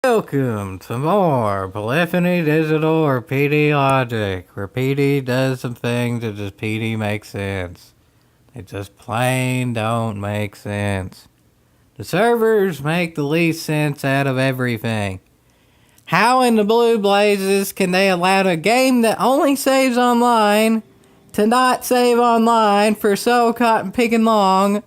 Welcome to more Polyphony Digital or PD Logic, where PD does some things that just PD makes sense. They just plain don't make sense. The servers make the least sense out of everything. How in the blue blazes can they allow a game that only saves online to not save online for so cotton picking long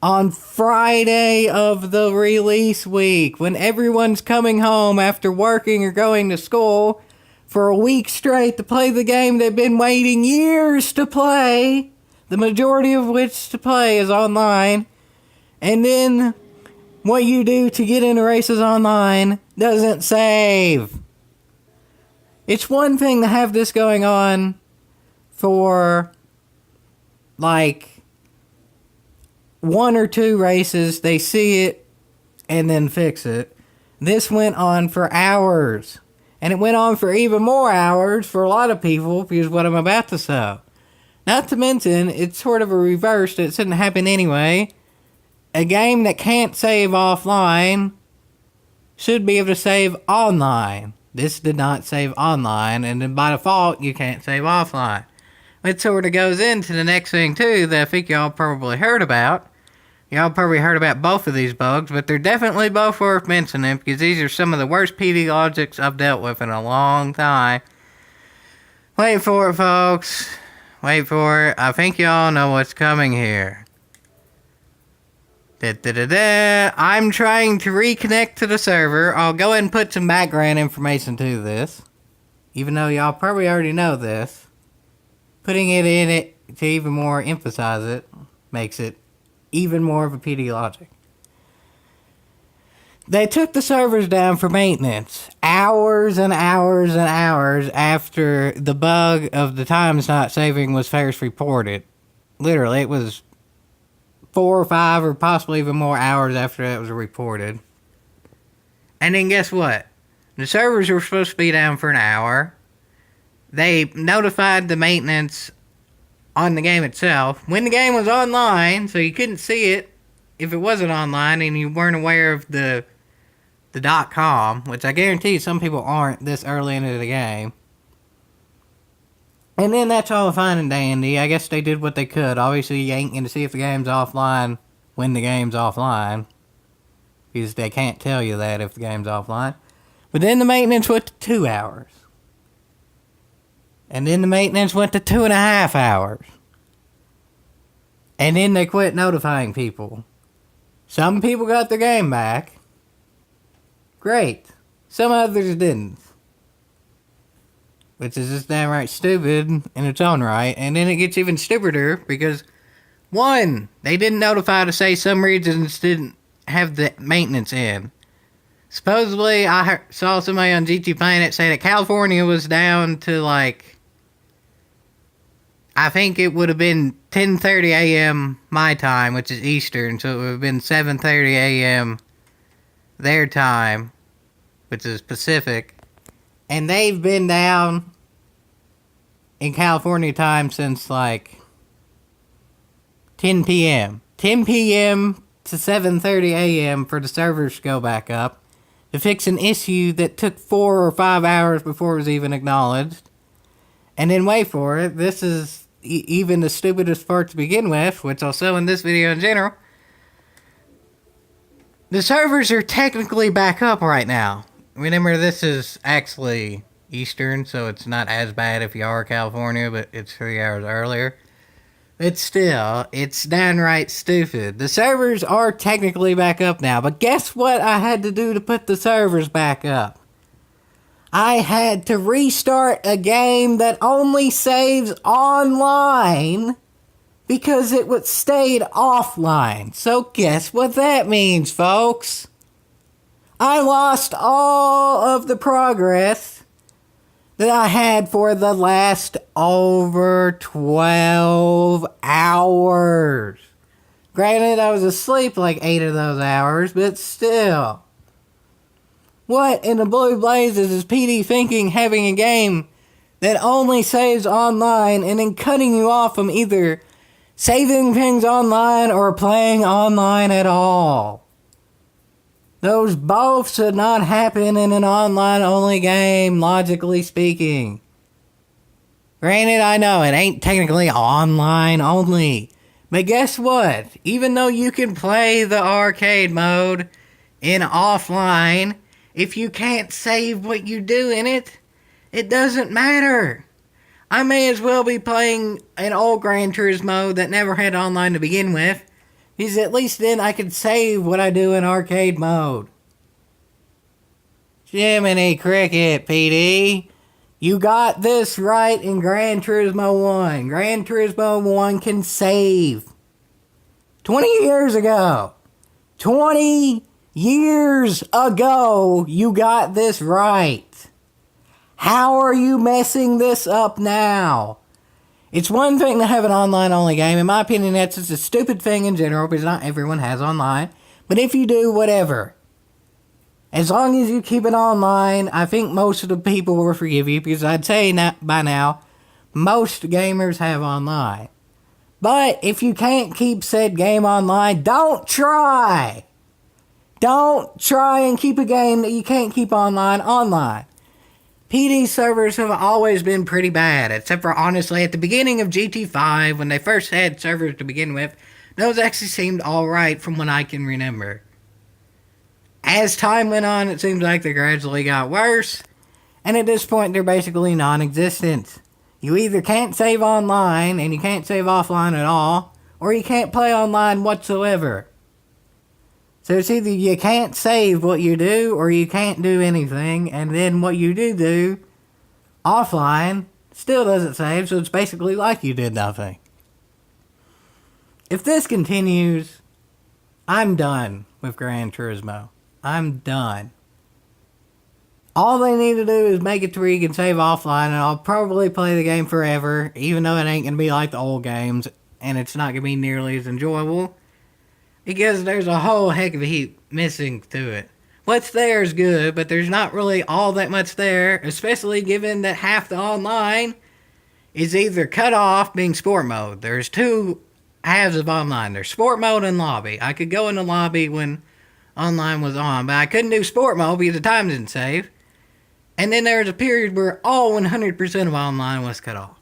on Friday of the release week, when everyone's coming home after working or going to school for a week straight to play the game they've been waiting years to play, the majority of which to play is online, and then what you do to get into races online doesn't save. It's one thing to have this going on for like one or two races, they see it and then fix it. This went on for hours. And it went on for even more hours for a lot of people because of what I'm about to say. Not to mention, it's sort of a reverse that shouldn't happen anyway. A game that can't save offline should be able to save online. This did not save online, and then by default, you can't save offline. It sort of goes into the next thing, too, that I think y'all probably heard about. Y'all probably heard about both of these bugs, but they're definitely both worth mentioning because these are some of the worst PD logics I've dealt with in a long time. Wait for it, folks. Wait for it. I think y'all know what's coming here. I'm trying to reconnect to the server. I'll go ahead and put some background information to this, even though y'all probably already know this. Putting it in it to even more emphasize it makes it even more of a PD logic. They took the servers down for maintenance hours and hours and hours after the bug of the times not saving was first reported. Literally, it was 4 or 5 or possibly even more hours after that was reported. And then guess what? The servers were supposed to be down for an hour. They notified the maintenance on the game itself when the game was online, so you couldn't see it if it wasn't online and you weren't aware of the .com, which I guarantee some people aren't this early into the game. And then that's all fine and dandy. I guess they did what they could. Obviously, you ain't going to see if the game's offline when the game's offline, because they can't tell you that if the game's offline. But then the maintenance went to 2 hours. And then the maintenance went to 2.5 hours. And then they quit notifying people. Some people got their game back. Great. Some others didn't. Which is just downright stupid in its own right. And then it gets even stupider because, one, they didn't notify to say some regions didn't have the maintenance in. Supposedly, I saw somebody on GT Planet say that California was down to like, I think it would have been 10:30 a.m. my time, which is Eastern, so it would have been 7:30 a.m. their time, which is Pacific. And they've been down in California time since like 10 p.m. 10 p.m. to 7:30 a.m. for the servers to go back up to fix an issue that took 4 or 5 hours before it was even acknowledged. And then wait for it, this is even the stupidest part to begin with, which I'll show in this video in general. The servers are technically back up right now. Remember, this is actually Eastern, so it's not as bad if you are California, but it's 3 hours earlier. But still, it's downright stupid. The servers are technically back up now, but guess what I had to do to put the servers back up? I had to restart a game that only saves online because it was stayed offline. So guess what that means, folks? I lost all of the progress that I had for the last over 12 hours. Granted, I was asleep like 8 of those hours, but still. What in the blue blazes is PD thinking having a game that only saves online and then cutting you off from either saving things online or playing online at all? Those both should not happen in an online-only game, logically speaking. Granted, I know it ain't technically online-only. But guess what? Even though you can play the arcade mode in offline, if you can't save what you do in it, it doesn't matter. I may as well be playing an old Gran Turismo that never had online to begin with, because at least then I could save what I do in arcade mode. Jiminy Cricket, PD. You got this right in Gran Turismo 1. Gran Turismo 1 can save. 20 years ago. 20 years ago, you got this right. How are you messing this up now? It's one thing to have an online-only game. In my opinion, that's just a stupid thing in general, because not everyone has online. But if you do, whatever. As long as you keep it online, I think most of the people will forgive you, because I'd say by now, most gamers have online. But if you can't keep said game online, don't try! Don't try and keep a game that you can't keep online. PD servers have always been pretty bad, except for honestly at the beginning of GT5, when they first had servers to begin with, those actually seemed alright from what I can remember. As time went on, it seems like they gradually got worse, and at this point they're basically non-existent. You either can't save online, and you can't save offline at all, or you can't play online whatsoever. So it's either you can't save what you do, or you can't do anything, and then what you do offline still doesn't save, so it's basically like you did nothing. If this continues, I'm done with Gran Turismo. I'm done. All they need to do is make it to where you can save offline, and I'll probably play the game forever, even though it ain't going to be like the old games, and it's not going to be nearly as enjoyable, because there's a whole heck of a heap missing to it. What's there is good, but there's not really all that much there, especially given that half the online is either cut off, being sport mode. There's two halves of online. There's sport mode and lobby. I could go in the lobby when online was on, but I couldn't do sport mode because the time didn't save. And then there was a period where all 100% of online was cut off.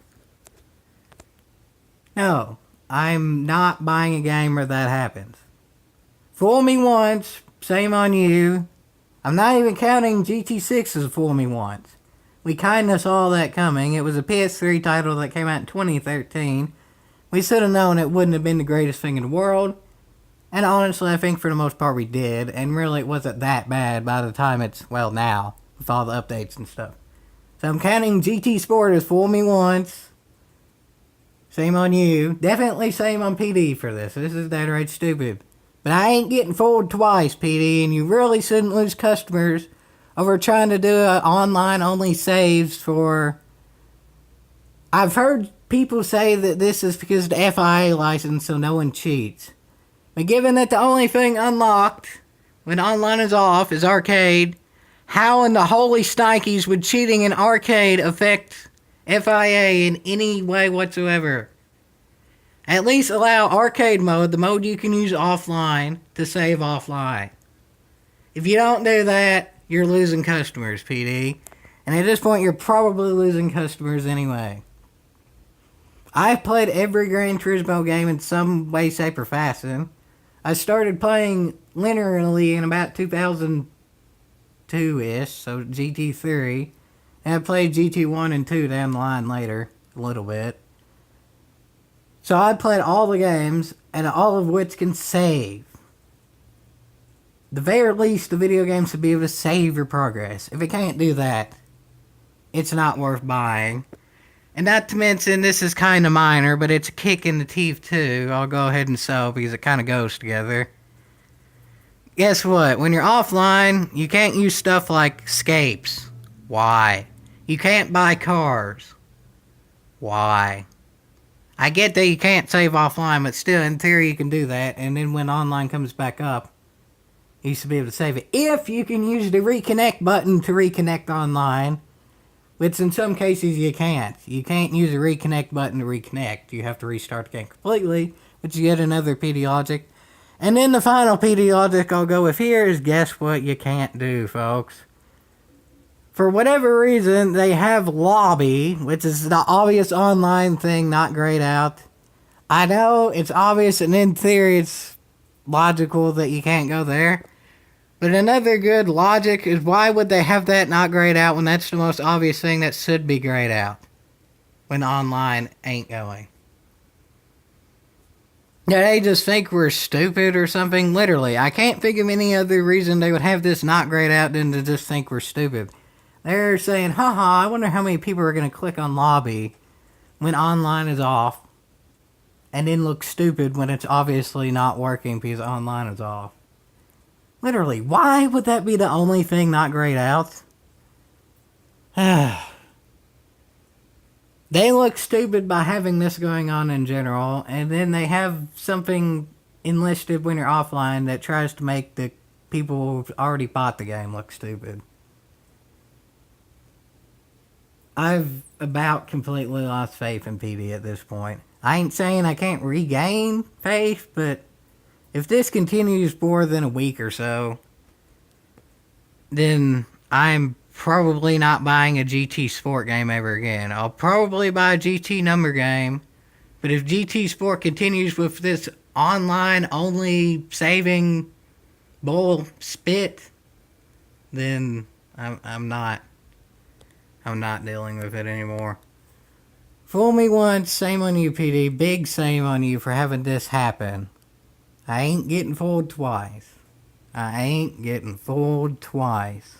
No, I'm not buying a game where that happens. Fool me once, shame on you. I'm not even counting GT6 as fool me once. We kinda saw that coming. It was a PS3 title that came out in 2013. We should have known it wouldn't have been the greatest thing in the world. And honestly, I think for the most part we did. And really it wasn't that bad by the time it's, well, now, with all the updates and stuff. So I'm counting GT Sport as fool me once. Shame on you. Definitely shame on PD for this. This is downright stupid. But I ain't getting fooled twice, PD, and you really shouldn't lose customers over trying to do online-only saves for... I've heard people say that this is because of the FIA license, so no one cheats. But given that the only thing unlocked when online is off is arcade, how in the holy snikes would cheating in arcade affect FIA in any way whatsoever? At least allow arcade mode, the mode you can use offline, to save offline. If you don't do that, you're losing customers, PD. And at this point, you're probably losing customers anyway. I've played every Gran Turismo game in some way, shape, or fashion. I started playing linearly in about 2002-ish, so GT3. And I played GT1 and 2 down the line later, a little bit. So I played all the games, and all of which can save. The very least, the video game should be able to save your progress. If it can't do that, it's not worth buying. And not to mention, this is kind of minor, but it's a kick in the teeth too. I'll go ahead and so, because it kind of goes together. Guess what? When you're offline, you can't use stuff like scapes. Why? You can't buy cars. Why? I get that you can't save offline, but still, in theory, you can do that. And then when online comes back up, you should be able to save it. If you can use the reconnect button to reconnect online, which in some cases you can't. You can't use the reconnect button to reconnect. You have to restart the game completely, which is yet another PD logic. And then the final PD logic I'll go with here is guess what you can't do, folks. For whatever reason, they have lobby, which is the obvious online thing not grayed out. I know it's obvious and in theory it's logical that you can't go there. But another good logic is why would they have that not grayed out when that's the most obvious thing that should be grayed out when online ain't going? Yeah, they just think we're stupid or something. Literally, I can't think of any other reason they would have this not grayed out than to just think we're stupid. They're saying, haha, I wonder how many people are going to click on lobby when online is off and then look stupid when it's obviously not working because online is off. Literally, why would that be the only thing not grayed out? They look stupid by having this going on in general, and then they have something enlisted when you're offline that tries to make the people who've already bought the game look stupid. I've about completely lost faith in PD at this point. I ain't saying I can't regain faith, but if this continues more than a week or so, then I'm probably not buying a GT Sport game ever again. I'll probably buy a GT number game, but if GT Sport continues with this online only saving bull spit, then I'm not dealing with it anymore. Fool me once, shame on you, PD. Big shame on you for having this happen. I ain't getting fooled twice. I ain't getting fooled twice.